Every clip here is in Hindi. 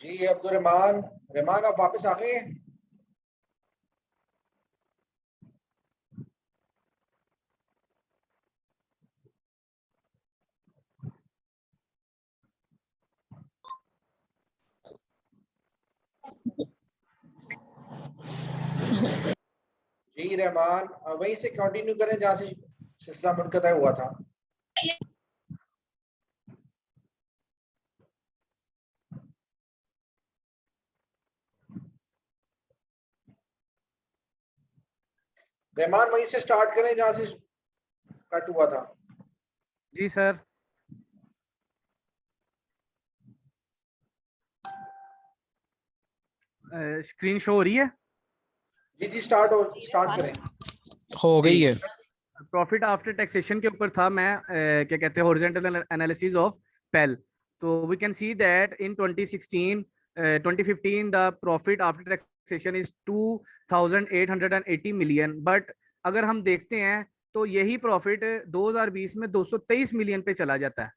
जी अब्दुल रहमान, रहमान आप वापस आ गए हैं? जी रहमान, वहीं से कंटिन्यू करें जहाँ से सिलसिला मुनक़ता हुआ था। रहमान वहीं से स्टार्ट करें जहाँ से कट हुआ था। जी सर। स्क्रीन शो हो रही है? जी जी स्टार्ट करें। हो गई है। प्रॉफिट आफ्टर टैक्सेशन के ऊपर था मैं, क्या कहते हैं, हॉरिजॉन्टल एनालिसिस ऑफ पेल। तो we can see that in 2016 2015 the profit after taxation is 2880 million, but अगर हम देखते हैं तो यही प्रॉफिट 2020 में 223 मिलियन पे चला जाता है।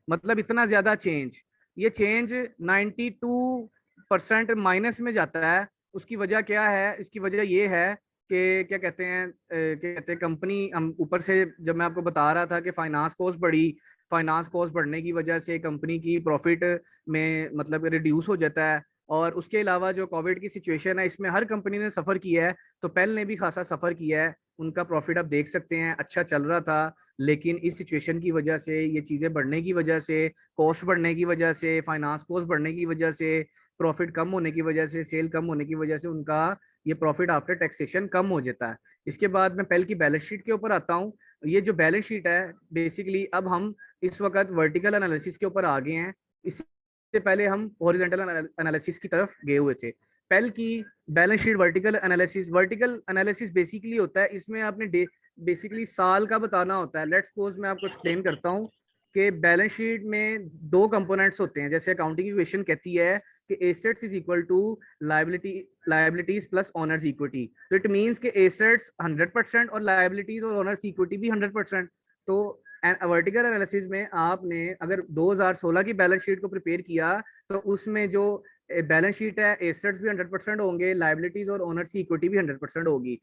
मतलब इतना ज्यादा चेंज, ये चेंज 92% माइनस में जाता है। उसकी वजह क्या है? इसकी वजह ये है कि क्या कहते हैं, कंपनी, हम ऊपर से जब मैं आपको बता रहा था कि फाइनेंस कॉस्ट बढ़ी, फाइनेंस कॉस्ट बढ़ने की वजह से कंपनी की प्रॉफिट में मतलब रिड्यूस हो जाता है। और उसके अलावा जो कोविड की सिचुएशन है, इसमें हर कंपनी ने सफ़र किया है, तो पेल ने भी खासा सफ़र किया है। उनका प्रॉफिट आप देख सकते हैं अच्छा चल रहा था, लेकिन इस सिचुएशन की वजह से, ये चीज़ें बढ़ने की वजह से, कॉस्ट बढ़ने की वजह से, फाइनेंस कॉस्ट बढ़ने की वजह से, प्रॉफिट कम होने की वजह से, सेल कम होने की वजह से उनका ये प्रॉफिट आफ्टर टैक्सेशन कम हो जाता है। इसके बाद मैं पेल की बैलेंस शीट के ऊपर आता हूँ। ये जो बैलेंस शीट है, बेसिकली अब हम इस वक्त वर्टिकल एनालिसिस के ऊपर आ गए हैं। इससे पहले हम हॉरिजॉन्टल एनालिसिस की तरफ गए हुए थे। पेल की balance sheet vertical analysis basically होता है, इसमें आपने बेसिकली साल का बताना होता है। लेट्स सपोज मैं आपको एक्सप्लेन करता हूँ कि बैलेंस शीट में दो कंपोनेंट्स होते हैं। जैसे अकाउंटिंग इक्वेशन कहती है कि assets is equal to liabilities plus owner's equity. तो इट मींस कि एसेट्स 100% और लायबिलिटीज और ओनर्स इक्विटी भी 100%। तो वर्टिकल एनालिसिस में आपने अगर 2016 की बैलेंस शीट को प्रिपेयर किया, तो उसमें जो बैलेंस शीट है, एसेट्स भी 100% होंगे, लायबिलिटीज और ओनर्स की इक्विटी भी 100% होगी।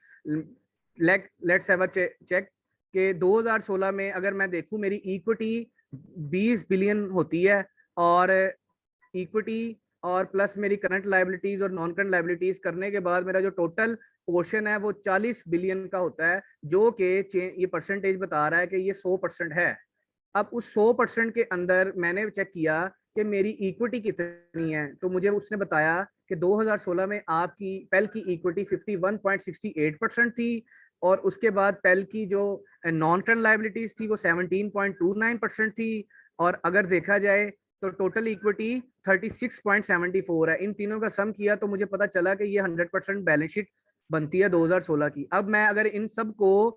लेट्स हैव अ चेक कि 2016 में अगर मैं देखूं, मेरी इक्विटी 20 बिलियन होती है, और इक्विटी और प्लस मेरी करंट लायबिलिटीज और नॉन करंट लायबिलिटीज करने के बाद मेरा जो टोटल पोर्शन है वो 40 बिलियन का होता है, जो कि ये परसेंटेज बता रहा है कि ये 100% है। अब उस 100% के अंदर मैंने चेक किया कि मेरी इक्विटी कितनी है, तो मुझे उसने बताया कि 2016 में आपकी पेल की इक्विटी 51.68% थी, और उसके बाद पेल की जो नॉन करंट लायबिलिटीज थी वो 17.29% थी, और अगर देखा जाए तो टोटल इक्विटी 36.74 है। इन तीनों का सम किया तो मुझे पता चला कि ये 100% बैलेंस शीट बनती है 2016 की। अब मैं अगर इन सब को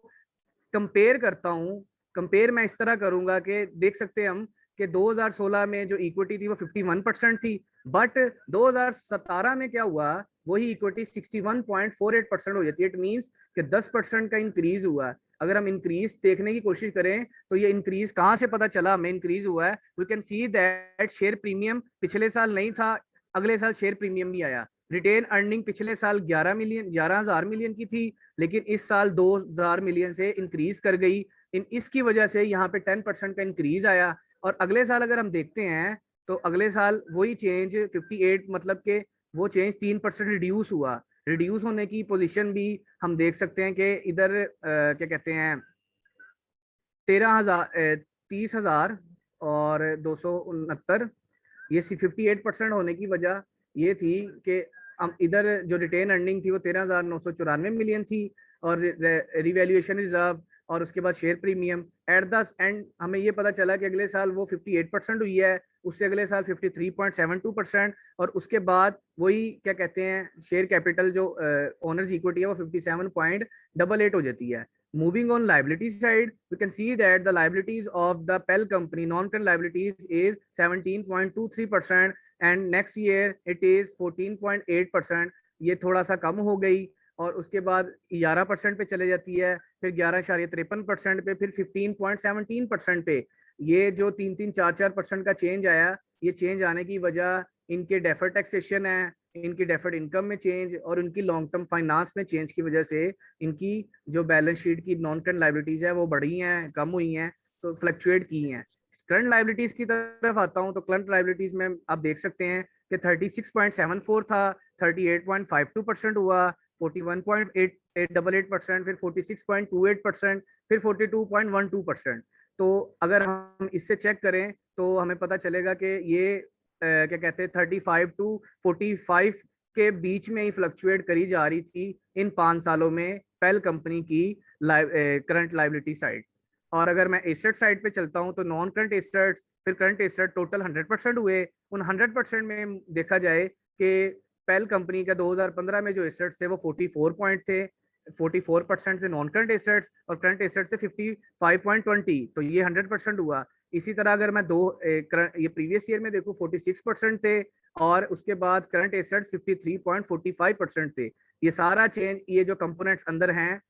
कंपेयर करता हूँ, कंपेयर मैं इस तरह करूंगा कि देख सकते हैं हम कि 2016 में जो इक्विटी थी वो 51% थी, बट 2017 में क्या हुआ, वही इक्विटी 61.48% हो जाती है। इट मींस कि 10% का इंक्रीज हुआ। अगर हम इंक्रीज देखने की कोशिश करें तो ये इंक्रीज कहाँ से पता चला हमें इंक्रीज हुआ है? We can see that share premium पिछले साल नहीं था, अगले साल शेयर प्रीमियम भी आया। रिटेन अर्निंग पिछले साल 11,000 मिलियन की थी, लेकिन इस साल 2,000 मिलियन से इंक्रीज कर गई। इसकी वजह से यहाँ पे 10% का इंक्रीज आया। और अगले साल अगर हम देखते हैं तो अगले साल वही चेंज 58, मतलब के वो चेंज 3% रिड्यूस हुआ। रिड्यूस होने की पोजीशन भी हम देख सकते हैं कि इधर क्या कहते हैं 30,000 और 269, ये 58% होने की वजह ये थी कि हम इधर जो रिटेन अर्निंग थी वो 13,994 मिलियन थी, और रिवैल्यूएशन रिजर्व और उसके बाद share premium at the end हमें ये पता चला कि अगले साल वो 58% हुई है, उससे अगले साल 53.72%, और उसके बाद वही क्या कहते हैं शेयर कैपिटल जो ओनर्स इक्विटी है वो 57.88 हो जाती है। Moving on liability side, we can see that the liabilities of the Pell company, non-current liabilities, is 17.23%, and next year it is 14.8%. ये थोड़ा सा कम हो गई, और उसके बाद 11% पे चले जाती है, फिर 11.53% पे, फिर 15.17% पे। ये जो 3-4% का चेंज आया, ये चेंज आने की वजह इनके डेफर्ड टैक्सेशन है, इनकी डेफर्ड इनकम में चेंज और उनकी लॉन्ग टर्म फाइनेंस में चेंज की वजह से इनकी जो बैलेंस शीट की नॉन करंट लाइबिलिटीज है वो बढ़ी हैं, कम हुई हैं, तो फ्लक्चुएट की हैं। करंट लाइबिलिटीज की तरफ आता हूँ तो करंट लाइबिलिटीज में आप देख सकते हैं कि 36.74 था, 38.52% हुआ, 41.88%, फिर 46.28%, फिर 42.12%। तो अगर हम इससे चेक करें तो हमें पता चलेगा कि ये क्या कहते हैं 35 टू 45 के बीच में ही फ्लक्चुएट करी जा रही थी इन 5 सालों में पेल कंपनी की करंट लाइबिलिटी साइड। और अगर मैं एसेट साइड पे चलता हूं तो नॉन करंट एसेट्स फिर करंट एसेट टोटल 100% हुए। उन 100% में देखा जाए कि पेल कंपनी का 2015 में जो एसेट्स थे वो 44 पॉइंट थे, 44% से नॉन करंट एसेट्स और करंट एसेट्स से 55.20, तो ये 100% हुआ। इसी तरह अगर मैं ये प्रीवियस ईयर में देखूं 46% थे और उसके बाद करंट एसेट्स 53.45% थे। ये सारा चेंज, ये जो कंपोनेंट्स अंदर हैं,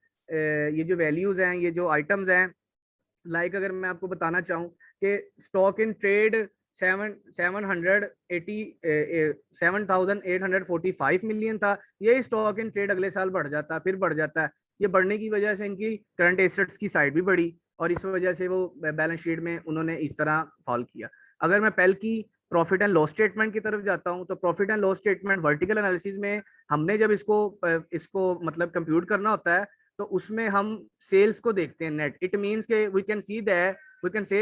ये जो वैल्यूज हैं, ये जो आइटम्स हैं, लाइक अगर मैं आपको बताना चाहूँ कि स्टॉक इन ट्रेड 7,845 मिलियन था, यही स्टॉक इन ट्रेड अगले साल बढ़ जाता, फिर बढ़ जाता है। ये बढ़ने की वजह से इनकी करंट एसेट्स की साइड भी बढ़ी और इस वजह से वो बैलेंस शीट में उन्होंने इस तरह फॉल किया। अगर मैं पहल की प्रॉफिट एंड लॉस स्टेटमेंट की तरफ जाता हूं तो profit and loss statement vertical analysis में हमने जब इसको मतलब कंप्यूट करना होता है तो उसमें हम सेल्स को देखते हैं नेट। इट मींस के वी कैन से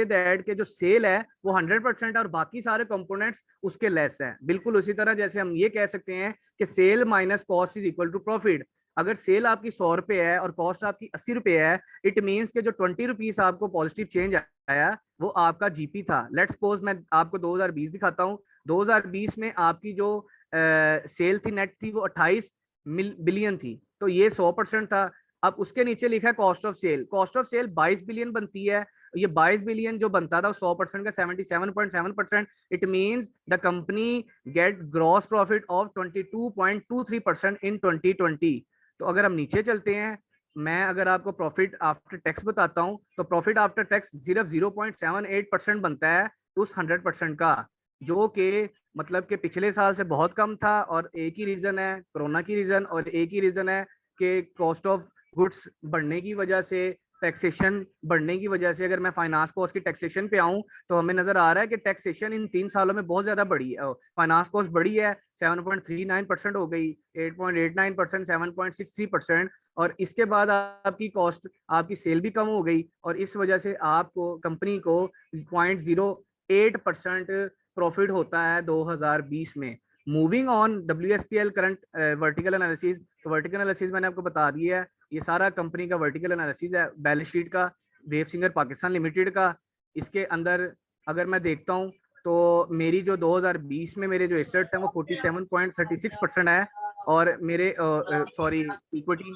दैट कि जो सेल है वो 100% और बाकी सारे कंपोनेंट्स उसके लेस है। बिल्कुल उसी तरह जैसे हम ये कह सकते हैं कि sale minus cost is equal to profit. अगर सेल आपकी 100 रुपए है और कॉस्ट आपकी 80 रुपए है, इट मींस के जो 20 रुपीज आपको पॉजिटिव चेंज आया वो आपका जीपी था। लेट्स सपोज मैं आपको 2020 दिखाता हूँ। 2020 में आपकी जो सेल थी नेट थी वो 28 बिलियन थी, तो ये 100% था। अब उसके नीचे लिखा है cost of sale. Cost of sale 22 billion बनती है। ये 22 बिलियन जो बनता था 100% का 77.7%। It means the company get gross profit of 22.23% in 2020। तो अगर हम नीचे चलते हैं, मैं अगर आपको प्रॉफिट आफ्टर टैक्स बताता हूं तो प्रॉफिट आफ्टर टैक्स सिर्फ 0.78% बनता है उस 100% का, जो कि मतलब कि पिछले साल से बहुत कम था। और एक ही रीजन है कोरोना की रीजन, और एक ही रीजन है कि कॉस्ट ऑफ गुड्स बढ़ने की वजह से, टैक्सेशन बढ़ने की वजह से। अगर मैं फाइनेंस कॉस्ट की टैक्सेशन पे आऊं तो हमें नजर आ रहा है कि टैक्सेशन इन 3 सालों में बहुत ज्यादा बढ़ी है। फाइनेंस कॉस्ट बढ़ी है, 7.39% हो गई, 8.89%, 7.63%। और इसके बाद आपकी कॉस्ट, आपकी सेल भी कम हो गई और इस वजह से आपको कंपनी को 0.08% प्रॉफिट होता है 2020 में। Moving on WSPL current vertical analysis. तो वर्टिकल एनालिसिस मैंने आपको बता दिया है, ये सारा कंपनी का वर्टिकल एनालिसिस है बैलेंस शीट का, वेव सिंगर पाकिस्तान लिमिटेड का। इसके अंदर अगर मैं देखता हूं तो मेरी जो 2020 में मेरे जो एसेट्स हैं वो 47.36% है और मेरे सॉरी इक्विटी।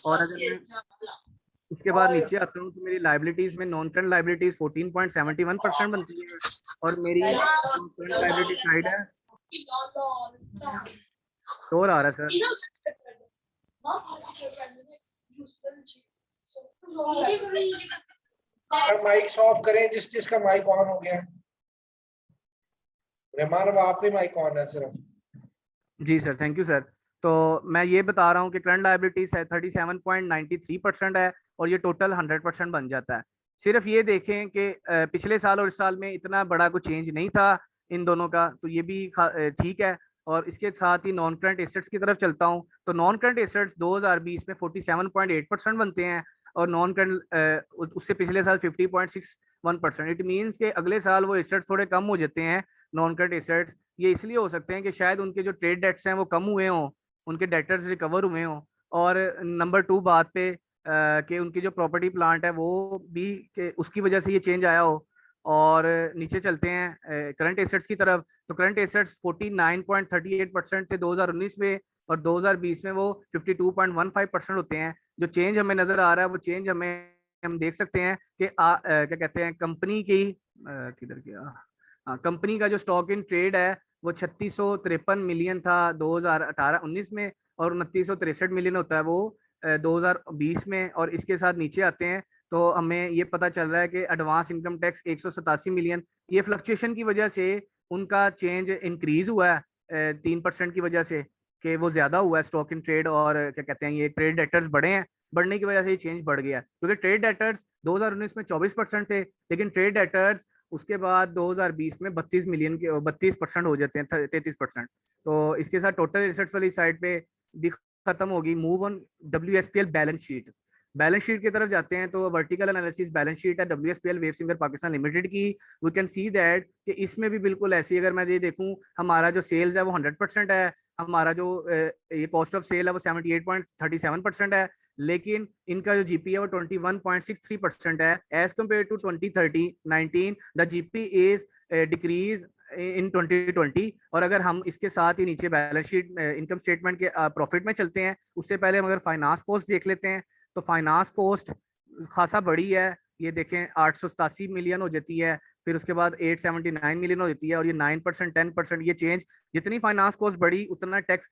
और अगर मैं इसके बाद नीचे आता हूँ तो मेरी लाइबिलिटीज में नॉन करंट लाइबिलिटीज 14.71% बनती है और मेरी करंट लाइबिलिटी साइड है। शोर आ रहा है सर। माइक ऑफ करें जिसका माइक ऑन हो गया। रहमान, अब आपके माइक ऑन है सिर्फ। जी सर, थैंक यू सर। तो मैं ये बता रहा हूँ कि करंट लायबिलिटीज है 37.93% है और ये टोटल 100% बन जाता है। सिर्फ ये देखें कि पिछले साल और इस साल में इतना बड़ा कोई चेंज नहीं था इन दोनों का, तो ये भी ठीक है। और इसके साथ ही नॉन करंट एसेट्स की तरफ चलता हूँ तो नॉन करंट एसेट्स 2020 में 47.8% बनते हैं और नॉन करंट उससे पिछले साल 50.61%। इट मीन्स के अगले साल वो एसेट्स थोड़े कम हो जाते हैं नॉन करंट एसेट्स। ये इसलिए हो सकते हैं कि शायद उनके जो ट्रेड डेट्स हैं वो कम हुए हों, उनके डेटर्स रिकवर हुए हों। और नंबर 2 बात पे कि उनकी जो प्रॉपर्टी प्लांट है वो भी कि उसकी वजह से ये चेंज आया हो। और नीचे चलते हैं करंट एसेट्स की तरफ। तो करंट एसेट्स 49.38% थे 2019 में और 2020 में वो 52.15% होते हैं। जो चेंज हमें नजर आ रहा है वो चेंज हम देख सकते हैं कि क्या कहते हैं कंपनी की किधर गया, कंपनी का जो स्टॉक इन ट्रेड है वो 3653 मिलियन था 2018-19 में और 2963 मिलियन होता है वो 2020 में। और इसके साथ नीचे आते हैं तो हमें ये पता चल रहा है कि एडवांस इनकम टैक्स 187 मिलियन, ये फ्लक्चुएशन की वजह से उनका चेंज इंक्रीज हुआ है 3% की वजह से, कि वो ज्यादा हुआ है स्टॉक इन ट्रेड, और क्या कहते हैं ये ट्रेड डेटर्स बढ़े हैं, बढ़ने की वजह से ये चेंज बढ़ गया, क्योंकि ट्रेड डेटर्स 2019 में 24% थे, लेकिन ट्रेड डेटर्स उसके बाद 2020 में 32 मिलियन के 32% हो जाते हैं, 33%। तो इसके साथ टोटल एसेट्स वाली साइड पे भी खत्म होगी। Move on WSPL balance sheet. Balance sheet की तरफ जाते हैं तो वर्टिकल एनालिसिस बैलेंस शीट है WSPL wave singer Pakistan limited की। वी कैन सी दैट कि इसमें भी बिल्कुल ऐसी, अगर मैं ये देखूं, हमारा जो सेल्स है वो 100% है, हमारा जो ये कॉस्ट ऑफ सेल है वो 78.37% है, लेकिन इनका जो जीपी है वो 21.63% है as compare to 2019 the GP is decrease in 2020। और अगर हम इसके साथ ही नीचे बैलेंस शीट इनकम स्टेटमेंट के प्रॉफिट में चलते हैं, उससे पहले हम अगर फाइनेंस कॉस्ट देख लेते हैं, तो फाइनेंस कॉस्ट खासा बड़ी है। ये देखें 887 मिलियन हो जाती है, फिर उसके बाद 879 मिलियन हो जाती है, और ये 9% 10% ये चेंज, जितनी फाइनेंस कॉस्ट बढ़ी उतना टैक्स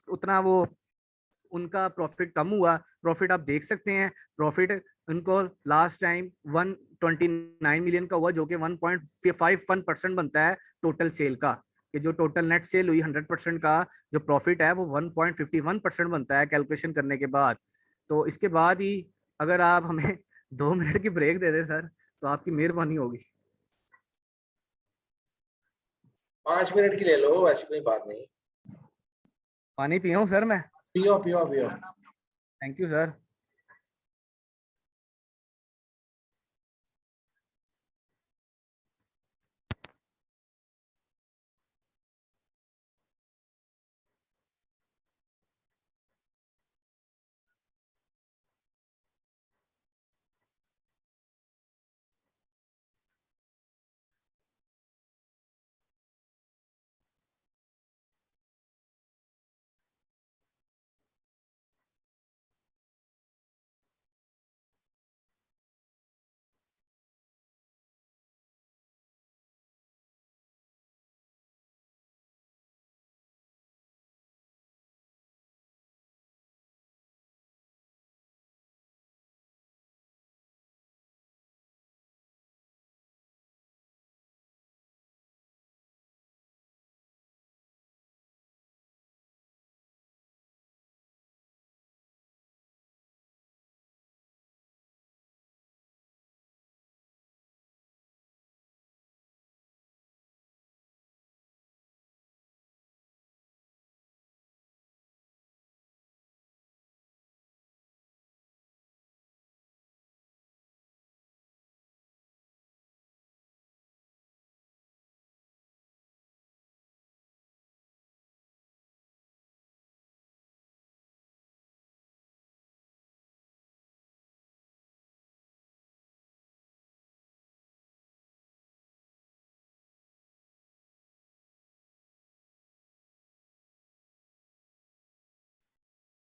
उतना वो उनका प्रॉफिट कम हुआ। प्रॉफिट आप देख सकते हैं, प्रॉफिट उनको लास्ट टाइम 129 मिलियन का हुआ, जो कि 1.51% बनता है टोटल सेल का, कि जो टोटल नेट सेल हुई 100% का जो प्रॉफिट है वो 1.51% बनता है कैलकुलेशन करने के बाद। तो इसके बाद ही अगर आप हमें 2 मिनट की ब्रेक दे दें सर, तो आपकी मेहरबानी होगी। 5 मिनट की ले लो, ऐसी कोई बात नहीं। पानी पिया सर मैं? पियो पियो पियो। Thank you sir.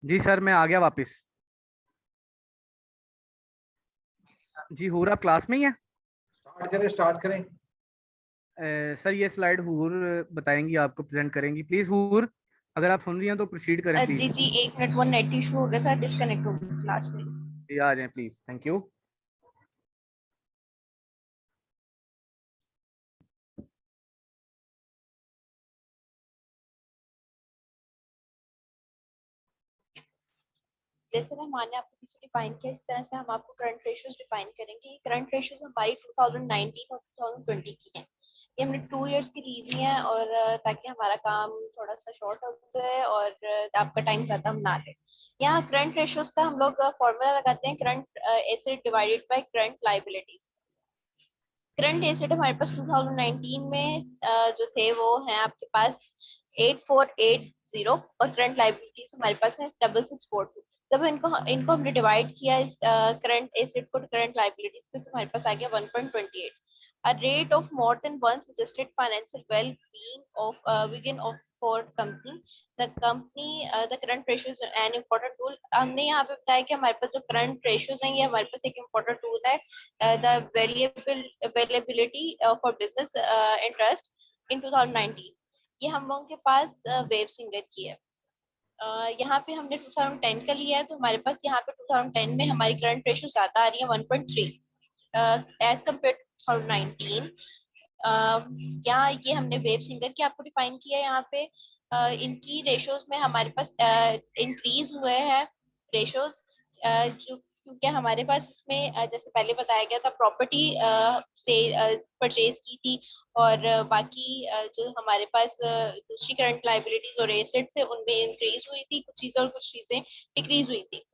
जी सर मैं आ गया वापस। जी हूर आप क्लास में ही है? स्टार्ट करें, स्टार्ट करें। सर ये स्लाइड हूर बताएंगी, आपको प्रेजेंट करेंगी। प्लीज हूर, अगर आप सुन रही हैं तो प्रोसीड करें जी प्लीज। जी, एक मिनट, वो नेट इशू हो गया था, डिस्कनेक्ट हो गया क्लास में। जी आ जाएं प्लीज, थैंक यू। जैसे ना मैंने आपको पीछे डिफाइन किया, इस तरह से हम आपको करंट रेशियोज डिफाइन करेंगे। करंट रेशियोज हमारी 2019 और 2020 की हैं। ये हमने 2 इयर्स की ली हुई है, और ताकि हमारा काम थोड़ा सा शॉर्ट हो जाए और आपका टाइम ज्यादा हम ना ले। यहाँ करंट रेशियोज का हम लोग फॉर्मूला लगाते हैं, current asset divided by current liabilities. Current asset हमारे पास 2019 में जो थे वो हैं आपके पास 8480, और करंट लायबिलिटीज हमारे पास है 6642। जब इनको हमने डिवाइड किया इस करंट एसेट को करंट लायबिलिटीज पे, तो हमारे पास आ गया 1.28। A rate of more than one suggested financial well-being of within of for company. The current ratios are an important tool. हमने यहाँ पे बताया कि हमारे पास जो current ratios हैं, ये हमारे पास एक important tool है, the variable availability for business interest in 2019। ये हम लोगों के पास वेव सिंगर की है। यहाँ पे हमने 2010 का लिया है, तो हमारे पास यहाँ पे 2010 में हमारी करंट रेशियो ज्यादा आ रही है 1.3 एज कम्पेयर टू 2019। यहाँ ये हमने वेब सिंगर की आपको डिफाइन किया है। यहाँ पे इनकी रेशोज में हमारे पास इंक्रीज हुए हैं रेशोज, जो क्योंकि हमारे पास इसमें जैसे पहले बताया गया था प्रॉपर्टी से परचेज की थी, और बाकी जो हमारे पास दूसरी करंट लाइबिलिटीज और एसेट्स है उनमें इंक्रीज हुई थी कुछ चीजें, और कुछ चीजें डिक्रीज हुई थी।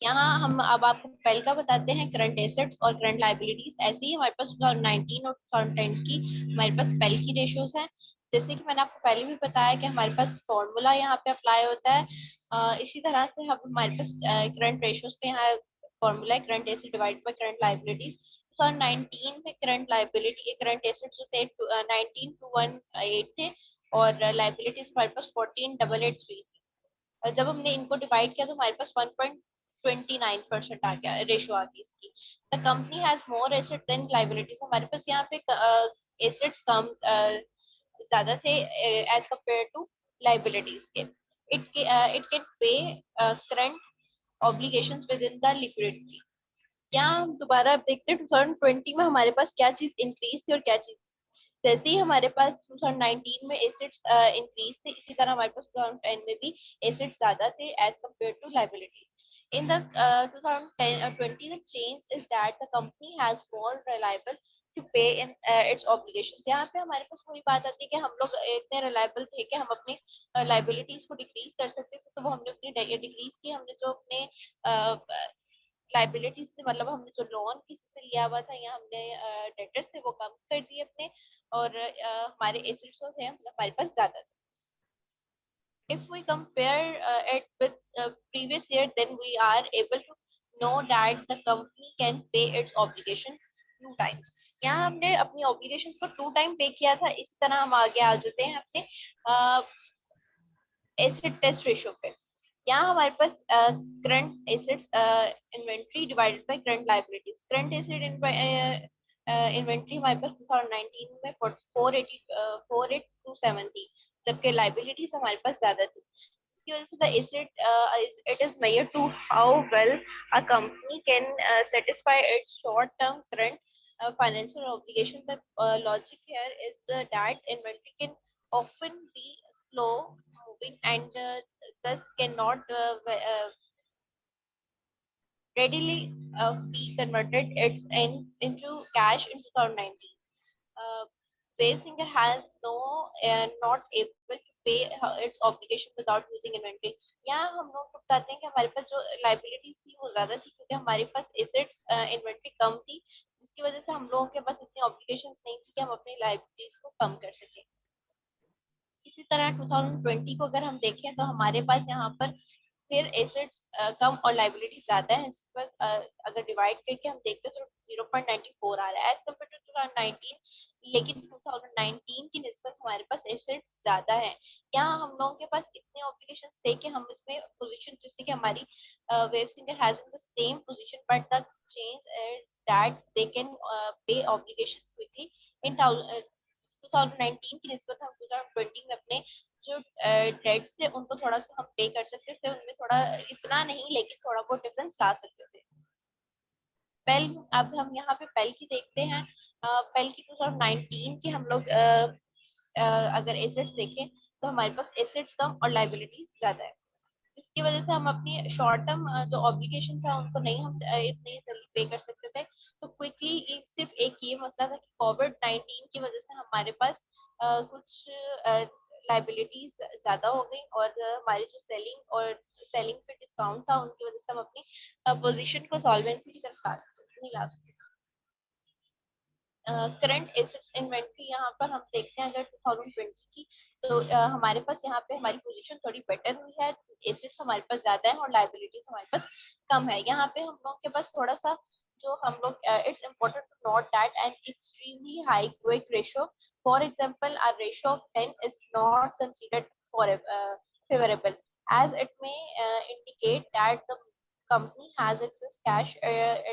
यहाँ हम अब आपको पहले का बताते हैं करंट एसेट्स और करंट लाइबिलिटीज। ऐसे ही हमारे पास 2019 और 2010 की हमारे पास पेल की रेशियोज हैं। जैसे कि मैंने आपको पहले भी बताया कि हमारे पास फॉर्मूला यहाँ पे अप्लाई होता है। इसी तरह से हम हमारे पास करंट रेशियोज के यहाँ फॉर्मूला है current asset divide by current liabilities. 2019 में करंट लाइबिलिटी करंट एसेट्स जो थे 19,218 थे, और लाइबिलिटीज हमारे पास 14,888 हुई थी। और जब हमने इनको डिवाइड किया तो हमारे पास 1.29% आ गया, रेशो आ गई इसकी। The company has more asset than liabilities. हमारे पास यहाँ पे एसेट्स कम ज्यादा थे एज कंपेयर टू लाइबिलिटीज के। It can pay current obligations within the liquidity. यहाँ हम दोबारा अब देखते हैं 2020 में हमारे पास क्या चीज इंक्रीज थी और क्या चीज। जैसे ही हमारे पास 2019 में एसेट्स इंक्रीज थे, इसी तरह हमारे पास 2010 में भी एसेट्स ज्यादा थे as compare to liabilities. In the 2020, the change is that the company has more reliable to pay in its obligations. यहाँ पे हमारे पास वही बात आती है कि हम लोग इतने रिलायबल थे कि हम अपनी लाइबिलिटीज को डिक्रीज कर सकते थे, तो वो हमने अपनी डिक्रीज की। हमने जो अपने लाइबिलिटीज से मतलब हमने जो लोन किसी से लिया हुआ था या हमने डेटर्स थे वो कम कर दिए अपने, और हमारे एसेट्स जो थे हमारे पास ज्यादा थे। If we compare it with previous year, then we are able to know that the company can pay its obligation 2 times. यहाँ हमने अपनी ऑब्लिगेशन को 2 टाइम पे किया था। इस तरह हम आगे आ जाते हैं अपने एसेट टेस्ट रेशियो पे। यहाँ हमारे पास current assets inventory divided by current liabilities. Current asset inventory हमारे पास 2019 में 48,270, जबकि लायबिलिटीज हमारे पास ज्यादा थी। इसकी वजह से the asset it is measured to how well a company can satisfy its short term current financial obligation. The logic here is that inventory can often be slow moving and thus cannot readily be converted into cash in 2019. Wave Singer has not able to pay its obligation without using inventory. यहाँ हम लोग बताते हैं कि हमारे पास जो liabilities थी वो ज्यादा थी क्योंकि हमारे पास assets inventory कम थी, जिसकी वजह से हम लोगों के पास इतनी obligations नहीं थी कि हम अपनी liabilities को कम कर सकें। इसी तरह 2020 को अगर हम देखें तो हमारे पास यहाँ पर फिर एसेट्स कम और लाइबिलिटी ज्यादा है। इस पर अगर डिवाइड करके हम देखते हैं तो 0.94 आ रहा है एज कम्पेयर टू 2019, लेकिन 2019 की निस्बत हमारे पास एसेट्स ज्यादा है। यहाँ हम लोगों के पास इतने ऑब्लिगेशंस थे कि हम इसमें पोजीशन, जैसे कि हमारी wave singer has in the same position but the change is that they can pay obligations quickly. In 2019 की निस्बत हम 2020 में अपने जो डेट्स थे उनको थोड़ा सा हम पे कर सकते थे, उनमें थोड़ा इतना नहीं लेकिन थोड़ा बहुत डिफरेंस ला सकते थे। पेल, अब हम यहाँ पे पेल की देखते हैं। पेल की 2019 की हम लोग अगर एसेट्स देखें तो हमारे पास एसेट्स कम और लाइबिलिटीज ज्यादा है। इसकी वजह से हम अपनी शॉर्ट टर्म जो ऑब्लिगेशन था उनको नहीं हम इतनी जल्दी पे कर सकते थे। तो क्विकली सिर्फ एक ये मसला था कि कोविड-19 की वजह से हमारे पास कुछ लाइबिलिटीज ज्यादा हो गई, और हमारी जो सेलिंग पे डिस्काउंट था उनकी वजह से हम अपनी पोजीशन को सॉल्वेंसी की तरफ नहीं ला सकते। करंट एसेट्स इन्वेंट्री यहाँ पर हम देखते हैं अगर 2020 की तो हमारे पास यहाँ पे हमारी पोजीशन थोड़ी बेटर हुई है। एसेट्स हमारे पास ज्यादा है और लाइबिलिटीज हमारे पास कम है। यहाँ पे हम लोग के पास थोड़ा सा जो हम लोग it's important to note that an extremely high quick ratio, for example a ratio of 10 is not considered for favorable as it may indicate that the company has excess cash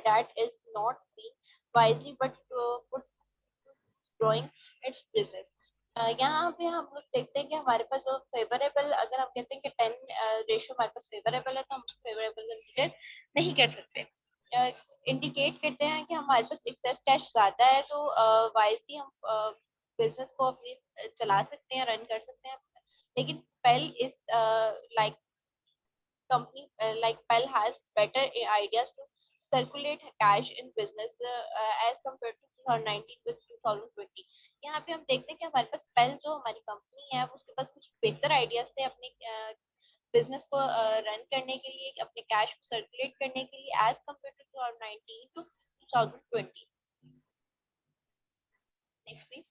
that is not being wisely but growing its business. यहाँ पे हम लोग देखते हैं कि हमारे पास जो फेवरेबल, अगर हम कहते हैं कि 10 रेशियो हमारे पास फेवरेबल है तो हम उसको फेवरेबल कंसीडर नहीं कर सकते। इंडिकेट करते हैं कि हमारे पास एक्सेस कैश ज्यादा है, तो वाइजली हम बिजनेस को अपनी चला सकते हैं, रन कर सकते हैं. लेकिन Pell is like company like Pell has better ideas to circulate cash in business as compared to 2019 with 2020. यहाँ पे हम देखते हैं कि हमारे पास Pell जो हमारी कंपनी है उसके पास कुछ बेहतर आइडियाज थे अपने बिजनेस को रन करने के लिए, अपने कैश को सर्कुलेट करने के लिए as compare to 2019 to 2020. Next please.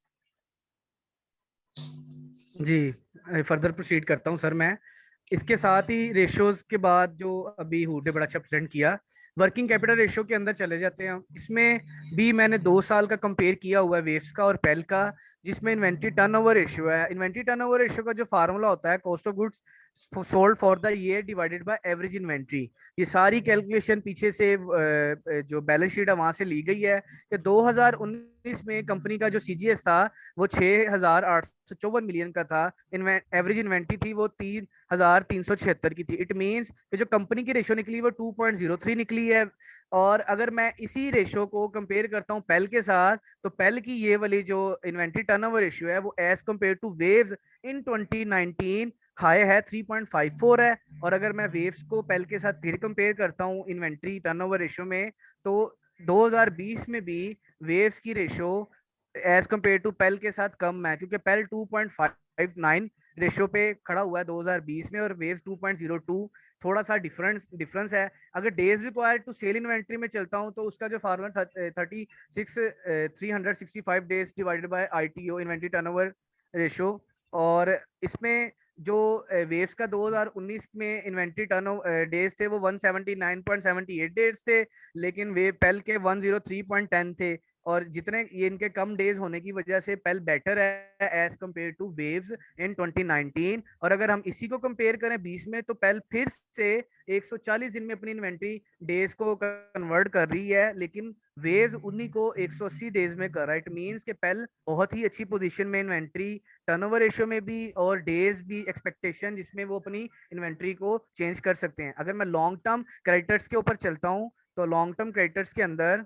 जी फर्दर प्रोसीड करता हूँ सर मैं. इसके साथ ही रेशियोज के बाद जो अभी हुड ने बड़ा अच्छा प्रेजेंट किया, वर्किंग कैपिटल रेशियो के अंदर चले जाते हैं. इसमें भी मैंने 2 साल का कंपेयर किया हुआ है वेव्स का और पेल का, जिसमें इन्वेंट्री टर्नओवर रेशियो है. इन्वेंट्री टर्नओवर रेशियो का जो फार्मूला होता है cost of goods sold for the year divided by average inventory. ये सारी कैलकुलेशन पीछे से जो बैलेंस शीट है वहां से ली गई है कि 2019 में कंपनी का जो सीजीएस था वो 6,854 मिलियन का था. एवरेज इन्वेंट्री थी वो 3,376 की थी. इट मींस कि जो कंपनी की रेशियो निकली वो 2.03 निकली है. और अगर मैं इसी रेशियो को कंपेयर करता हूं पेल के साथ, तो पेल की ये वाली जो इन्वेंट्री टर्नओवर रेशियो है वो as compare to Waves in 2019 high है 3.54 है. और अगर मैं वेव्स को पेल के साथ फिर कंपेयर करता हूं इन्वेंट्री टर्नओवर रेशियो में, तो 2020 में भी वेव्स की रेशियो एज कंपेयर टू पेल के साथ कम है, क्योंकि पेल 2.59 रेशियो पे खड़ा हुआ है 2020 में और वेव्स 2.02. थोड़ा सा डिफरेंस है. अगर days required to sell inventory में चलता हूं तो उसका जो फार्मूला 365 days divided by ITO inventory turnover ratio. और इसमें जो वेव्स का 2019 में इन्वेंट्री टर्न डेज थे वो 179.78 डेज थे, लेकिन वे पेल के 103.10 थे. और जितने ये इनके कम डेज होने की वजह से पेल बेटर है as compare to Waves in 2019. और अगर हम इसी को कंपेयर करें 20 में, तो पेल फिर से 140 दिन में अपनी इन्वेंट्री डेज को कन्वर्ट कर रही है, लेकिन वेव्स उन्हीं को 180 डेज में कर रहा है. इट मींस कि पेल बहुत ही अच्छी पोजीशन में इन्वेंट्री टर्नओवर रेशियो में भी और डेज भी एक्सपेक्टेशन जिसमें वो अपनी इन्वेंट्री को चेंज कर सकते हैं. अगर मैं लॉन्ग टर्म क्रेडिटर्स के ऊपर चलता हूं तो लॉन्ग टर्म क्रेडिटर्स के अंदर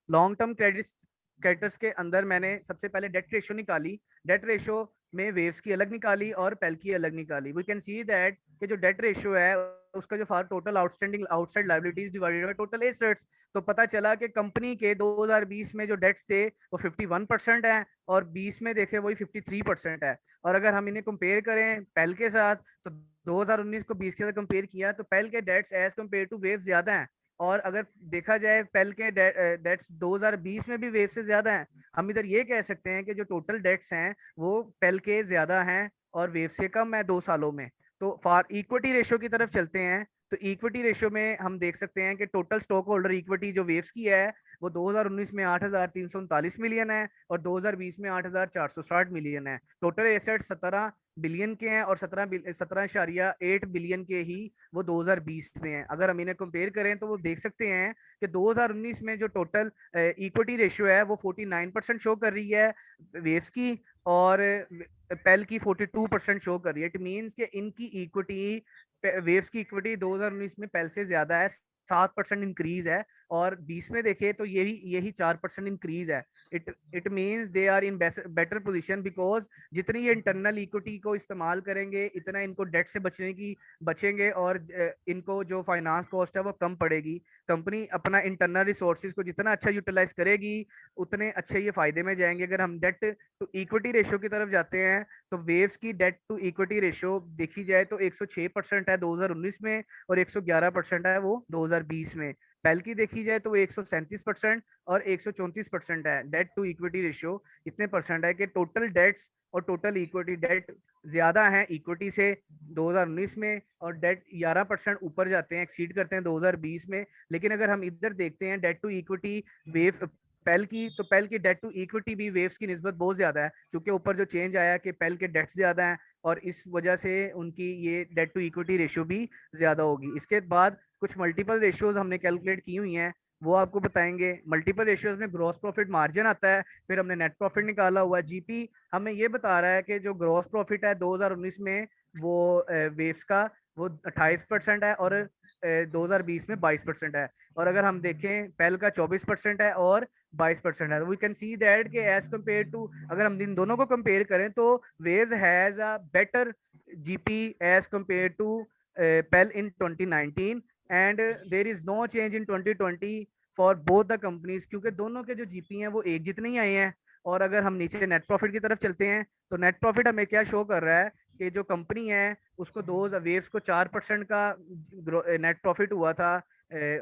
लॉन्ग टर्म क्रेडिटर्स के अंदर मैंने सबसे पहले डेट रेशियो निकाली. डेट रेशियो में वेव्स की अलग निकाली और पेल की अलग निकाली. वी कैन सी दैट कि जो डेट रेशियो है उसका जो total outstanding outside liabilities divided by total assets, तो पता चला कि कंपनी के 2020 में जो डेट्स थे वो 51% है और 20 में देखे वही 53% है. और अगर हम इन्हें कंपेयर करें पेल के साथ, तो 2019 को 20 के साथ कंपेयर किया तो पेल के debts as compare to wave ज्यादा हैं. और अगर देखा जाए पेल के डेट्स 2020 में भी वेव से ज्यादा हैं. हम इधर ये कह सकते हैं कि जो टोटल डेट्स हैं वो पेल के ज्यादा हैं और वेव से कम है 2 सालों में. तो फॉर इक्विटी रेशियो की तरफ चलते हैं, तो इक्विटी रेशियो में हम देख सकते हैं कि टोटल स्टॉक होल्डर इक्विटी जो वेव्स की है वो 2019 में 8,339 मिलियन है और 2020 में 8,460 मिलियन है. टोटल एसेट 17 बिलियन के हैं और 17.8 बिलियन के ही वो 2020 में है. अगर हम इन्हें कंपेयर करें तो वो देख सकते हैं कि 2019 में जो टोटल इक्विटी रेशियो है वो 49% शो कर रही है वेव्स की और पेल की 42% शो कर रही है. इट मींस कि इनकी इक्विटी वेव्स की इक्विटी 2019 में पेल से ज्यादा है, 7% इंक्रीज है और 20 में देखे तो यही 4% इंक्रीज है. It means they are in better position because जितनी ये इंटरनल इक्विटी को इस्तेमाल करेंगे इतना इनको डेट से बचेंगे और इनको जो फाइनेंस कॉस्ट है वो कम पड़ेगी. कंपनी अपना इंटरनल रिसोर्सेज को जितना अच्छा यूटिलाइज करेगी उतने अच्छे ये फायदे में जाएंगे. अगर हम डेट टू इक्विटी रेशियो की तरफ जाते हैं तो वेव्स की डेट टू इक्विटी रेशियो देखी जाए तो 106% है 2019 में और 111% है वो 2020 में. पेल की देखी जाए तो वो 137% और 134% है डेट टू इक्विटी रेशियो. इतने परसेंट है कि टोटल डेट्स और टोटल इक्विटी डेट ज्यादा है इक्विटी से 2019 में और डेट 11% ऊपर जाते हैं, एक्सीड करते हैं 2020 में. लेकिन अगर हम इधर देखते हैं डेट टू इक्विटी वेव पेल की, तो पेल की डेट टू इक्विटी भी वेव्स की निस्बत बहुत ज्यादा है, क्योंकि ऊपर जो चेंज आया कि पेल के डेट्स ज्यादा हैं और इस वजह से उनकी ये डेट टू इक्विटी रेशियो भी ज्यादा होगी. इसके बाद कुछ मल्टीपल रेशियोज हमने कैलकुलेट की हुई हैं, वो आपको बताएंगे. मल्टीपल रेशियोज में ग्रॉस प्रॉफिट मार्जिन आता है, फिर हमने नेट प्रॉफिट निकाला हुआ. जीपी हमें ये बता रहा है कि जो ग्रॉस प्रॉफिट है 2019 में वो वेव्स का वो 28% है और 2020 में 22% है। और अगर हम देखें पेल का 24% है और 22% है। वी कैन सी दैट कि एज कम्पेयर टू, अगर हम इन दोनों को कंपेयर करें तो Waves has a better GP as compare to PEL in 2019 and there is no change in 2020 for both the companies, क्योंकि दोनों के जो जीपी हैं वो एक जितने ही आए हैं। और अगर हम नीचे नेट प्रॉफिट की तरफ चलते हैं तो नेट प्रॉफिट हमें क्या शो कर रहा है कि जो कंपनी है उसको वेव्स को 4% का नेट प्रॉफिट हुआ था,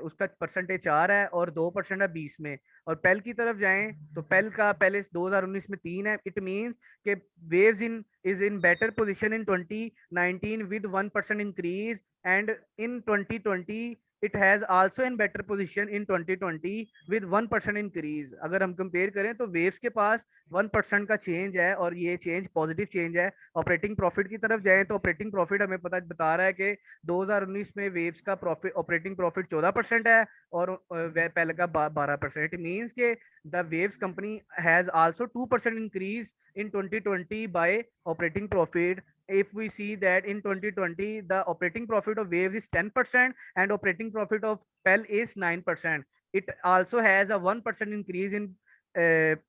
उसका परसेंटेज 4 है और 2% है 20 में। और पेल की तरफ जाएं तो पेल का पहले 2019 में 3 है। इट मींस कि waves is in better position in 2019 with 1% increase, and in 2020 it has also in better position in 2020 with 1% increase। अगर हम कंपेयर करें तो वेव्स के पास 1% का चेंज है और ये चेंज पॉजिटिव चेंज है। ऑपरेटिंग प्रॉफिट की तरफ जाएं तो ऑपरेटिंग प्रॉफिट हमें बता रहा है कि 2019 में वेव्स का प्रॉफिट ऑपरेटिंग प्रॉफिट 14% है और पहले का 12%। इट मींस के the waves company has also 2% increase in 2020 by operating profit. If we see that in 2020 the operating profit of waves is 10% and operating profit of PEL is 9%. It also has a 1% increase in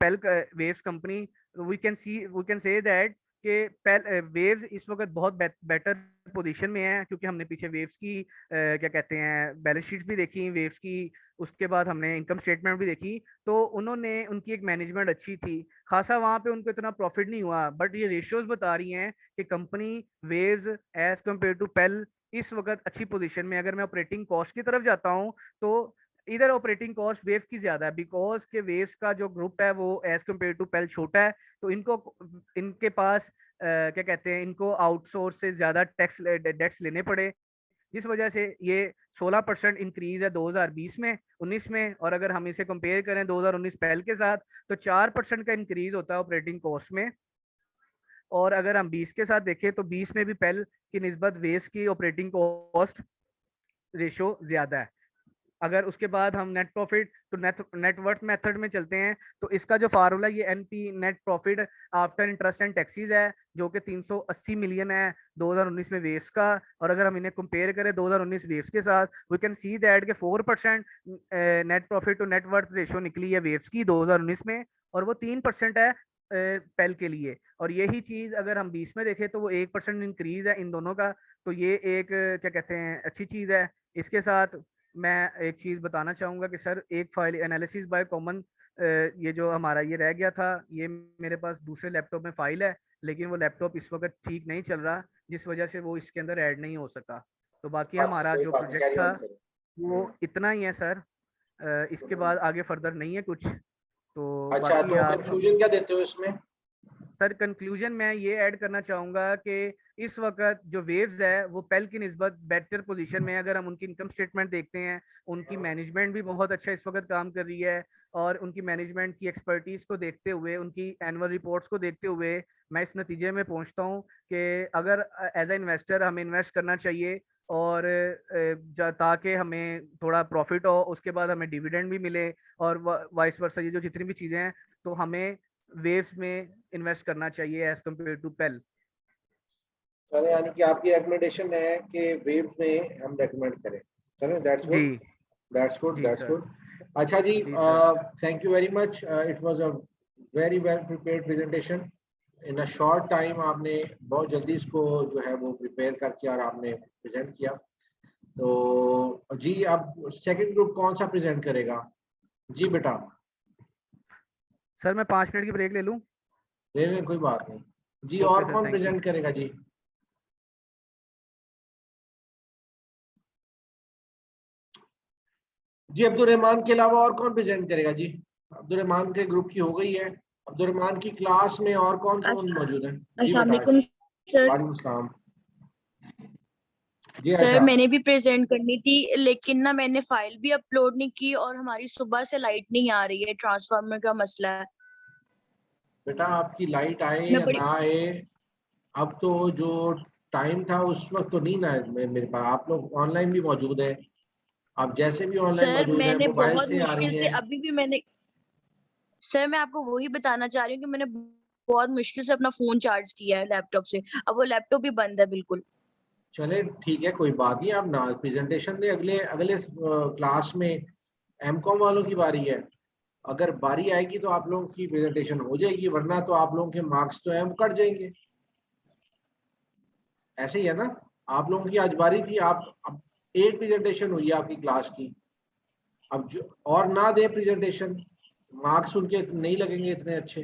PEL waves company. We can say that कि वेव्स इस वक्त बहुत बेटर पोजीशन में है, क्योंकि हमने पीछे वेव्स की क्या कहते हैं बैलेंस शीट्स भी देखी वेव्स की, उसके बाद हमने इनकम स्टेटमेंट भी देखी। तो उन्होंने उनकी एक मैनेजमेंट अच्छी थी खासा, वहां पे उनको इतना प्रॉफिट नहीं हुआ। बट ये रेशियोज बता रही हैं कि company waves as compare to Pell इस वक्त अच्छी पोजीशन में। अगर मैं ऑपरेटिंग कॉस्ट की तरफ जाता हूँ तो इधर ऑपरेटिंग कॉस्ट वेव की ज्यादा है, बिकॉज के वेव्स का जो ग्रुप है वो एज कम्पेयर टू पेल छोटा है। तो इनके पास क्या कहते हैं इनको आउटसोर्स से ज्यादा डेट्स लेने पड़े, जिस वजह से ये 16% इंक्रीज है 2020 में 19 में। और अगर हम इसे कंपेयर करें 2019 पेल के साथ तो 4% का इंक्रीज होता है ऑपरेटिंग कॉस्ट में। और अगर हम 20 के साथ देखें तो 20 में भी पेल की निस्बत वेव्स की ऑपरेटिंग कॉस्ट रेशो ज्यादा है। अगर उसके बाद हम नेट प्रॉफिट तो नेटवर्थ मेथड में चलते हैं तो इसका जो फार्मूला ये NP net profit after interest and taxes है, जो कि 380 मिलियन है 2019 में वेव्स का। और अगर हम इन्हें कंपेयर करें 2019 वेव्स के साथ, वी कैन सी दैट के 4% net profit to net worth ratio निकली है वेव्स की 2019 में, और वो 3% है पेल के लिए। और यही चीज अगर हम 20 में देखें तो वो 1% इंक्रीज है इन दोनों का। तो ये एक क्या कहते हैं अच्छी चीज है। इसके साथ मैं एक चीज बताना चाहूंगा कि सर एक फाइल एनालिसिस बाय कॉमन, ये जो हमारा ये रह गया था, ये मेरे पास दूसरे लैपटॉप में फाइल है, लेकिन वो लैपटॉप इस वक्त ठीक नहीं चल रहा, जिस वजह से वो इसके अंदर ऐड नहीं हो सका। तो बाकी हमारा जो प्रोजेक्ट था वो इतना ही है सर, इसके बाद आगे फर्दर नहीं है कुछ। तो अच्छा, बाकी तो आप कंक्लूजन क्या देते हो इसमें? सर कंक्लूजन मैं ये ऐड करना चाहूंगा कि इस वक्त जो वेव्स है वो पेल की निस्बत बेटर पोजीशन में है। अगर हम उनकी इनकम स्टेटमेंट देखते हैं, उनकी मैनेजमेंट भी बहुत अच्छा इस वक्त काम कर रही है। और उनकी मैनेजमेंट की एक्सपर्टीज को देखते हुए, उनकी एनुअल रिपोर्ट्स को देखते हुए मैं इस नतीजे में पहुंचता हूं कि अगर एज ए इन्वेस्टर हमें इन्वेस्ट करना चाहिए और ताकि हमें थोड़ा प्रॉफिट हो, उसके बाद हमें डिविडेंड भी मिले और वाइस वर्सा, ये जो जितनी भी चीजें हैं, तो हमें वेव्स में इन्वेस्ट करना चाहिए एज कम्पेयर टू पेल। चले, यानी कि आपकी रिकमेंडेशन है कि वेव्स में हम रेकमेंड करें। चलें, दैट्स जी गुड, दैट्स गुड, जी दैट्स सर, गुड। अच्छा जी, जी sir. Thank you very much. It was a very well prepared presentation. In a short time आपने बहुत जल्दी इसको जो है वो प्रिपेयर करके और आपने प्रेजेंट किया। तो जी, अब सेकंड ग्रुप कौन सा प्रेजेंट करेगा? जी बेटा। सर मैं 5 मिनट की ब्रेक ले लूं? ले लें, कोई बात नहीं जी। ओके और सर, कौन थैंक यू। प्रेजेंट करेगा जी? जी, अब्दुल रहमान के अलावा और कौन प्रेजेंट करेगा जी? अब्दुल रहमान के ग्रुप की हो गई है। अब्दुल रहमान की क्लास में और कौन कौन मौजूद है? जी अस्सलाम बेटा। वालेकुम सर। वालेकुम सलाम। जी सर आयशा। मैंने भी प्रेजेंट करनी थी, लेकिन ना मैंने फाइल भी अपलोड नहीं की और हमारी सुबह से लाइट नहीं आ रही है, ट्रांसफार्मर का मसला है। बेटा, आपकी लाइट आए मैं या बड़ी ना आए, अब तो जो टाइम था उस वक्त तो नहीं ना मेरे पास। आप लोग ऑनलाइन भी मौजूद हैं, आप जैसे भी ऑनलाइन सर मौजूद है मैंने मोबाइल बहुत से आ मुश्किल रही से हैं। अभी भी मैंने सर मैं आपको वही बताना चाह रही हूँ कि मैंने बहुत मुश्किल से अपना फोन चार्ज किया है लैपटॉप से, अब वो लैपटॉप भी बंद है बिल्कुल। चले ठीक है, कोई बात नहीं, आप ना प्रेजेंटेशन दे। अगले अगले क्लास में एमकॉम वालों की बारी है, अगर बारी आएगी तो आप लोगों की प्रेजेंटेशन हो जाएगी, वरना तो आप लोगों के मार्क्स तो हैं वो कट जाएंगे। ऐसे ही है ना, आप लोगों की आज बारी थी, आप अब एक प्रेजेंटेशन हुई है आपकी क्लास की, अब जो और ना दे प्रेजेंटेशन, मार्क्स उनके नहीं लगेंगे इतने अच्छे।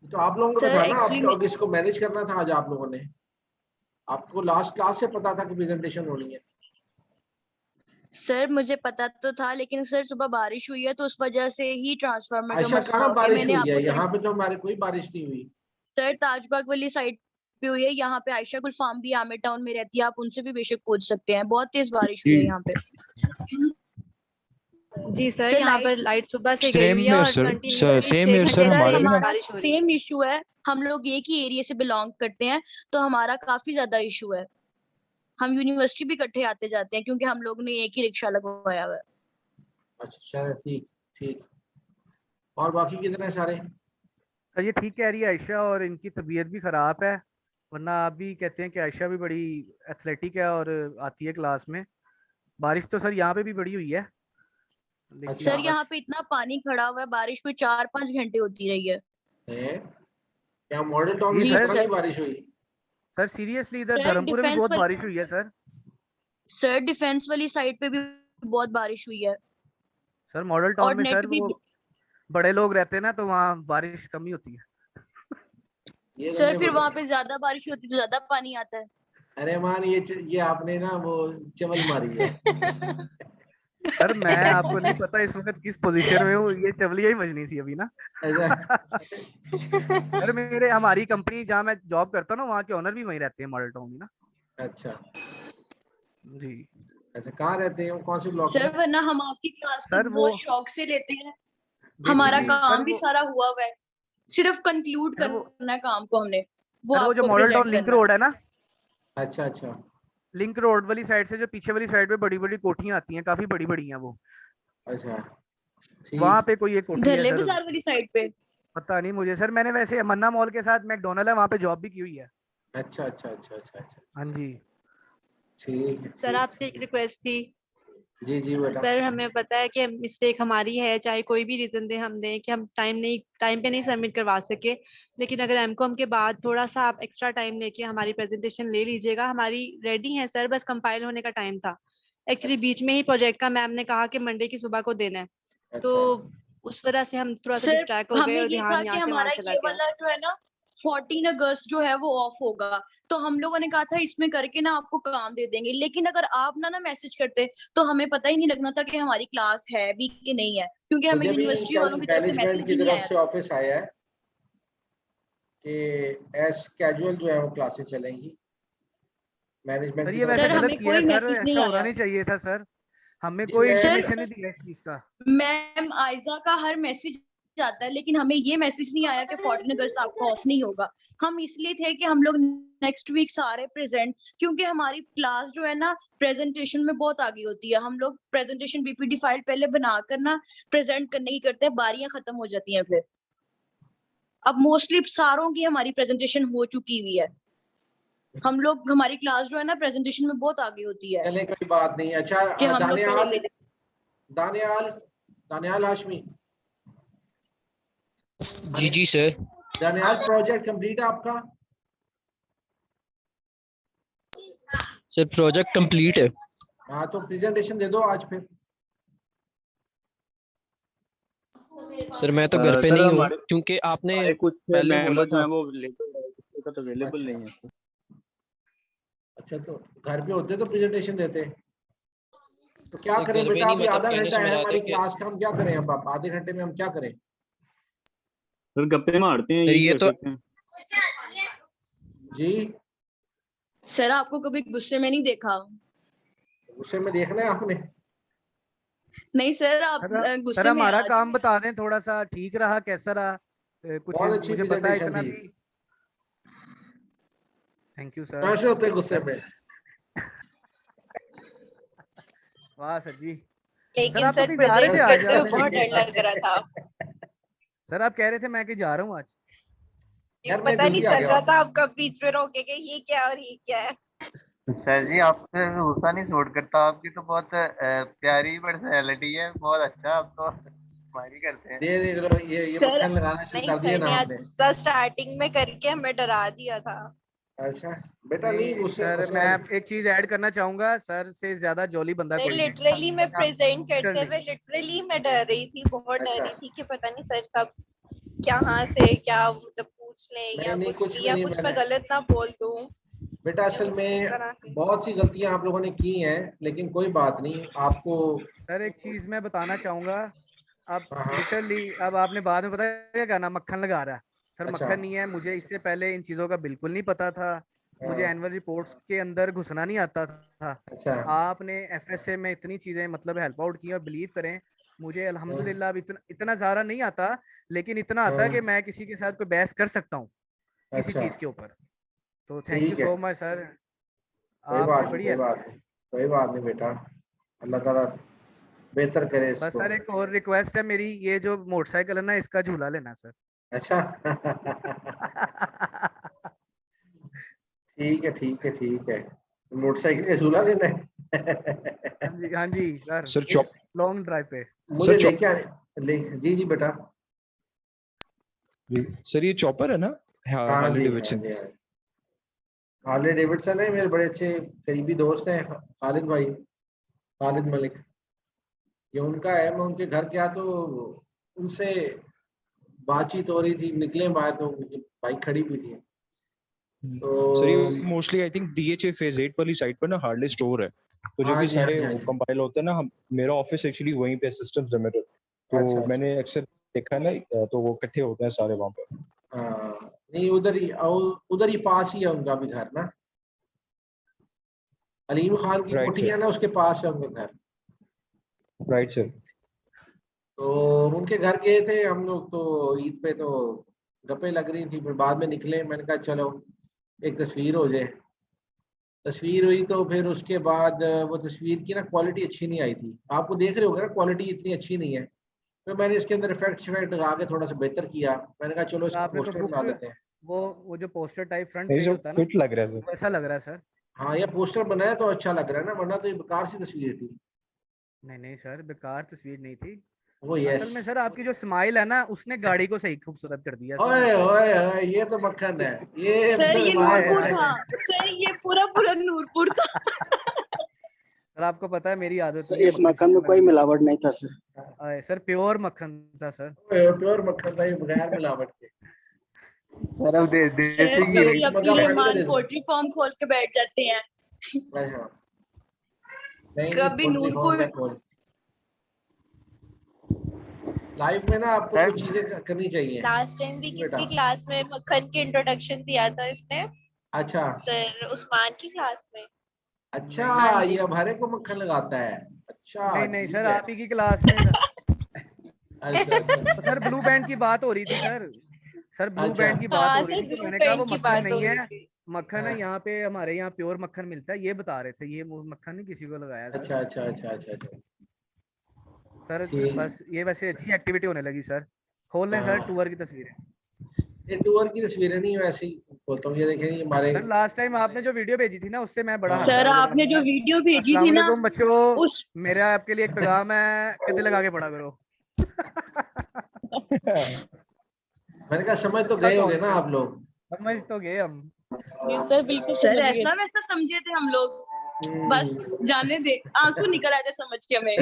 तो आप लोगों को तो सर था ना, एक्चुअली आपको इसको मैनेज करना था आज आप लोगों ने, आपको लास्ट क्लास से पता था कि प्रेजेंटेशन होनी है। सर मुझे पता तो था, लेकिन सर सुबह बारिश हुई है तो उस वजह से ही ट्रांसफार्मर का आयशा, मसला कहाँ हो गया। बारिश मैंने हुई है? आपको यहाँ पे तो हमारे कोई बारिश नहीं हुई। सर ताजबाग वाली साइड पे हुई है, यहाँ पे आयशा गुल फार्म भी आमिर टाउन में रहती है, आप उनसे भी बेशक पूछ सकते हैं, बहुत तेज बारिश हुई है यहाँ पे। जी सर, सर यहाँ पर लाइट लाइट सुबह से गई सेम हुई है ईयर और सर, कंटिन्यूअसली सेम 6 ईयर घंटे सर, से हमारे भी ना हमारा बारिश हो रही है। सेम इशू है, हम लोग एक ही एरिया से बिलोंग करते हैं तो हमारा काफी ज्यादा इशू है। हम यूनिवर्सिटी भी इकट्ठे आते जाते हैं क्योंकि हम लोग ने एक ही रिक्शा लगवाया हुआ है। अच्छा ठीक ठीक, और बाकी कितने सारे? सर ये ठीक कह रही है आयशा, और इनकी तबीयत भी खराब है, वरना आप भी कहते हैं कि आयशा भी बड़ी एथलेटिक है और आती है क्लास में। बारिश तो सर यहाँ पे भी बड़ी हुई है, अच्छा। सर लेकिन यहाँ बस पे इतना पानी खड़ा हुआ है, बारिश कोई 4-5 घंटे होती रही है। है क्या मॉडल टाउन में जी जी इस सर। तरह की सर। बारिश हुई? सर सीरियसली इधर सर धर्मपुर में भी डिफेंस बहुत वाली बारिश हुई है सर। सर डिफेंस वाली साइड पे भी बहुत बारिश हुई है। सर मॉडल टाउन और में नेट सर भी। वो बड़े लोग रहते हैं ना, तो वहाँ बारिश कम ही होती है। ये सर बंदे फिर बड़े, वहां पे ज्यादा बारिश होती तो ज्यादा पानी आता है। अरे मान ये आपने ना वो चवल मारी है। सर मैं आपको नहीं पता इस वक्त किस पोजीशन में हूँ, ये चवलिया ही मजनी थी अभी ना। ऐसा सर मेरे हमारी कंपनी जहाँ मैं जॉब करता हूँ ना, वहाँ के ओनर भी वहीं रहते हैं मॉडल टाउन में ना। अच्छा जी अच्छा, कहाँ रहते हैं वो, कौन से ब्लॉक में? सर वरना हम आपकी क्लास तो सर वो बहुत शौक से लेते हैं, हमारा बेसिकली काम सर भी वो सारा हुआ हुआ है, सिर्फ कंक्लूड सर वो करना है काम को हमने, वो सर वो जो आपको मॉडल टाउन प्रेजेंट लिंक करना है। रोड है ना, अच्छा अच्छा लिंक रोड वाली साइड से जो पीछे वाली साइड पे बड़ी बड़ी कोठियां आती हैं, काफी बड़ी बड़ी हैं वो, अच्छा वहां ठीक। पे कोई एक कोठी है धरले सर। बाजार वाली साइड पे। पता नहीं मुझे सर, मैंने वैसे मन्ना मॉल के साथ मैकडोनल्ड है वहां पे जॉब भी की हुई है। अच्छा अच्छा अच्छा अच्छा अच्छा, हाँ जी। ठीक है सर ठीक। आपसे एक रिक्वेस्ट थी। जी जी बेटा। सर हमें पता है कि मिस्टेक हमारी है, चाहे कोई भी रीजन दे हम दें कि हम टाइम पे नहीं सबमिट करवा सके, लेकिन अगर एमकॉम के बाद थोड़ा सा आप एक्स्ट्रा टाइम लेके हमारी प्रेजेंटेशन ले लीजिएगा। हमारी रेडी है सर, बस कंपाइल होने का टाइम था। एक्चुअली बीच में ही प्रोजेक्ट का मैम ने कहा कि मंडे की सुबह को देना है, तो अच्छा उस वजह से हम थोड़ा सा सर डिस्ट्रैक्ट हो गए हमें और ये था ध्यान कि यहाँ से वहां हमारा चला ये गया। वाला जो है ना 14 अगस्त जो है वो ऑफ होगा, तो हम लोगों ने कहा था इसमें करके ना आपको काम दे देंगे, लेकिन अगर आप ना मैसेज करते तो हमें पता ही नहीं लगना था कि हमारी क्लास है भी कि नहीं है, क्योंकि हमें मुझे भी यूनिवर्सिटी कल वालों की तरफ से मैनेजमेंट मैसेज की ही नहीं तरफ आया से था। ऑफिस आया है कि एज कैजुअल जो है वो क्लासेस चलेंगी, मैनेजमेंट सर की ये तरफ वैसे सर से। गलत हमें किया है कोई सर, मैसेज ऐसा नहीं होना आया। नहीं चाहिए था सर, हमें जी कोई मैं सर इंटीमेशन नहीं दिया इस चीज का। मैम आयजा का हर मैसेज आता है, लेकिन हमें ये मैसेज नहीं आया कि 14 अगस्त आपका ऑफ नहीं होगा। हम इसलिए थे कि हम लोग नेक्स्ट वीक सारे प्रेजेंट, क्योंकि हमारी क्लास जो है ना प्रेजेंटेशन में बहुत आगे होती है, हम लोग प्रेजेंटेशन बीपीडी फाइल पहले बनाकर ना प्रेजेंट करने की करते हैं, बारियां खत्म हो जाती हैं फिर। अब मोस्टली सारों की हमारी प्रेजेंटेशन हो चुकी हुई है, हम लोग हमारी क्लास जो है ना प्रेजेंटेशन में बहुत आगे होती है चले कोई बात नहीं। अच्छा कि हम लोग दानियाल पहले। दानियाल दानियाल हाशमी, जी जी सर। दानियाल प्रोजेक्ट कंप्लीट है आपका? सर प्रोजेक्ट कंप्लीट है। हाँ तो प्रेजेंटेशन दे दो आज फिर। सर मैं तो घर पे सर नहीं हूँ, हमारे क्योंकि आपने हमारे कुछ पहले बोला मेंबर जो था। है वो तो अवेलेबल अच्छा नहीं है। अच्छा, तो घर पे होते तो प्रेजेंटेशन देते। तो क्या सर करें घर पे बेटा, नहीं, अभी मतलब आधा कहने घंटा से है मुराद है हमारी कि क्लास का, हम क्या करें? अब आधे घंटे में हम क्या करें? सर गप्पे मारते हैं, सर यही ये कर तो सकते हैं। जी सर आपको कभी गुस्से में नहीं देखा। गुस्से में देखना है आपने? नहीं सर, आप सर गुस्से में हमारा आज। काम बता दें थोड़ा सा, ठीक रहा कैसा रहा? कुछ बहुत अच्छी मुझे पता है प्रेजेंटेशन इतना थी। भी। Thank you sir. कैसे होते गुस्से में? वाह सर जी। सर लेकिन आप तो सर कहीं जा रहे थे प्रेजेंट आज करते हुए आपने? बहुत डर लग रहा था। सर आप कह रहे थे मैं कहीं जा रहा हूँ आज। यार मैं पता नहीं जल्दी आ चल गया रहा हूँ। था आप कब बीच में रोके गए, ये क्या और ये क्या है। सर जी आपसे गुस्सा नहीं सूट करता, आपकी तो बहुत प्यारी पर्सनैलिटी है, बहुत अच्छा, आप तो स्माइल करते हैं। दे देख लो, ये सर मक्खन लगाना शुरू नहीं, कर दिया सर ना ने आज आपने। गुस्सा स्टार्टिंग में करके हमें डरा दिया था। अच्छा बेटा, नहीं नहीं गुस्से सर, गुस्से मैं वाली- एक चीज ऐड करना चाहूंगा, सर से ज्यादा जॉली बंदा सर कोई नहीं। लिटरली मैं प्रेजेंट करते Literally। हुए लिटरली मैं डर रही थी, बहुत डर अच्छा। रही थी कि पता नहीं सर कब कहाँ से क्या मतलब पूछ ले या नहीं, कुछ कुछ भी, भी या नहीं, कुछ मैं मैंने गलत ना बोल दूं। बेटा असल में बहुत सी गलतियां आप लोगों ने की हैं, लेकिन कोई बात नहीं आपको। सर एक चीज मैं बताना चाहूंगा, अब हाँ हाँ। लिटरली अब आपने बाद में पता क्या कहना, मक्खन लगा रहा है। सर अच्छा। मक्खन नहीं है, मुझे इससे पहले इन चीजों का बिल्कुल नहीं पता था। मुझे हाँ, एनुअल रिपोर्ट्स के अंदर घुसना नहीं आता था। अच्छा। आपने एफएसए में इतनी चीजें मतलब हेल्प आउट की, और बिलीव करें मुझे अल्हम्दुलिल्लाह अब इतना ज्यादा नहीं आता, लेकिन इतना आता है कि मैं किसी के साथ कोई बहस कर सकता हूँ किसी अच्छा, चीज के ऊपर। तो थैंक यू ठीक है, सो मच सर, कोई बात आपने नहीं, बड़ी कोई हेल्प बात की। नहीं, कोई बात नहीं बेटा, अल्लाह ताला बेहतर करे बस इसको। सर एक और रिक्वेस्ट है मेरी, ये जो मोटरसाइकिल है ना, इसका झूला लेना सर। अच्छा। ठीक है, ठीक है, ठीक है, मोटरसाइकिल का झूला लेना हाँ है। जी, हाँ जी सर, सर चॉप लॉन्ग ड्राइव पे। मुझे सर लेके ले, जी जी बेटा। सर ये चॉपर है ना? हाँ, हाँ हार्ले जी, हाँ डेविडसन। जी, हाँ। हार्ले डेविडसन है, मेरे बड़े अच्छे करीबी दोस्त हैं, खालिद भाई, खालिद मलिक, ये उनका है। मैं उनके घर गया तो उनसे बातचीत हो रही थी, निकले बाहर तो उनकी बाइक खड़ी हुई थी। सर ये तो mostly I think DHA phase 8 वाली साइड पर ना हार्ले स्टोर है, तो जो हाँ भी जी, हाँ सारे जी, हाँ जी। कंपाइल होते हैं ना, हम मेरा ऑफिस एक्चुअली वहीं पे सिस्टम्स है मेरे, तो अच्छा, अच्छा। मैंने अक्सर देखा है ना, तो वो इकट्ठे होते हैं सारे वहां पर। हाँ, नहीं उधर ही पास ही है उनका भी घर ना, अलीम खान की राइट कोठी सर, है ना, उसके पास है उनका घर। Right sir. तो उनके घर गए थे हम लोग, तो ईद पे तो गप्पे लग रही थी, फिर बाद में निकले, मैंने कहा चलो एक तस्वीर हो जाए। तस्वीर हुई तो फिर उसके बाद वो तस्वीर की ना क्वालिटी अच्छी नहीं आई थी, आपको देख रहे होगे ना, क्वालिटी इतनी अच्छी नहीं है। तो मैंने इसके अंदर इफेक्ट लगा के थोड़ा सा बेहतर किया, मैंने कहा चलो सर इसका आपने तो पोस्टर बना बुक, लेते हैं। वो जो पोस्टर टाइप फ्रंट नहीं पेज सर, होता है ना, फिट लग रहा है सर। वैसा लग रहा है सर। हाँ, ये पोस्टर बनाया तो अच्छा लग रहा है ना, वरना तो ये बेकार सी तस्वीर थी। नहीं नहीं सर, बेकार तस्वीर नहीं थी। वो यस। असल में सर आपकी जो स्माइल है ना, उसने गाड़ी को सही खूबसूरत कर दिया सर ओए मोटरसाइकिल। ओए ओए, ये तो मक्खन है, ये सर ये वाह नूरपुर यार। था, सर ये पूरा पूरा नूरपुर था। सर आपको पता है मेरी आदत सर नहीं है इस मक्खन मक्खन में कोई लगाने मिलावट नहीं था सर। की। सर प्योर मक्खन था सर। प्योर मक्खन था ये, बगैर मिलावट के। सर अब सर देसी घी कभी एक अब्दुल मगा पानी का रहमान दे दो। पोल्ट्री फार्म खोल के बैठ जाते हैं, हाँ, नहीं नहीं, कभी पोल्ट्री फार्म नूरपुर। का खोल। लाइफ में ना आपको सर कुछ चीजें करनी चाहिए। लास्ट टाइम भी जी बेटा। किसकी क्लास में मक्खन की इंट्रोडक्शन दिया था इसने? अच्छा, सर उस्मान की क्लास में। अच्छा, हाँ नहीं जी। ये अब हरे को मक्खन लगाता है। अच्छा, नहीं नहीं ठीक सर, है। आप ही की क्लास में था। अच्छा, अच्छा, तो सर ब्लू बैंड की बात हो रही थी सर, सर ब्लू अच्छा। बैंड की बात हाँ हो रही सर, थी, तो ब्लू मैंने कहा वो पेंट की मक्खन बात हो नहीं रही है, थी। मक्खन है हाँ, यहाँ पे हमारे यहाँ प्योर मक्खन मिलता है, ये बता रहे थे। ये वो मक्खन नहीं किसी को लगाया सर। अच्छा, अच्छा, अच्छा, अच्छा, अच्छा, सर ठीक। बस ये वैसे अच्छी एक्टिविटी होने लगी सर। खोल लें सर हाँ, टूर की तस्वीरें। ये टूर की तस्वीरें नहीं, वैसे ही बोलता हूँ, ये देखें, ये हमारे। सर लास्ट टाइम आपने जो वीडियो भेजी थी ना, उससे मैं बड़ा हाँ। हंसा सर था, जब आपने जो मैंने वीडियो भेजी अस्सलाम थी ना, वालेकुम बच्चों, उस मेरा आपके लिए एक पैगाम है, कदे लगा के पढ़ा करो। मैंने कहा समझ तो अच्छा गए होगे ना कॉन्टेंट, आप लोग। समझ तो गए हम। जी सर बिल्कुल सर, ऐसा वैसा समझे थे हम लोग, बस जाने दे, आंसू निकल आए थे समझ के हमें।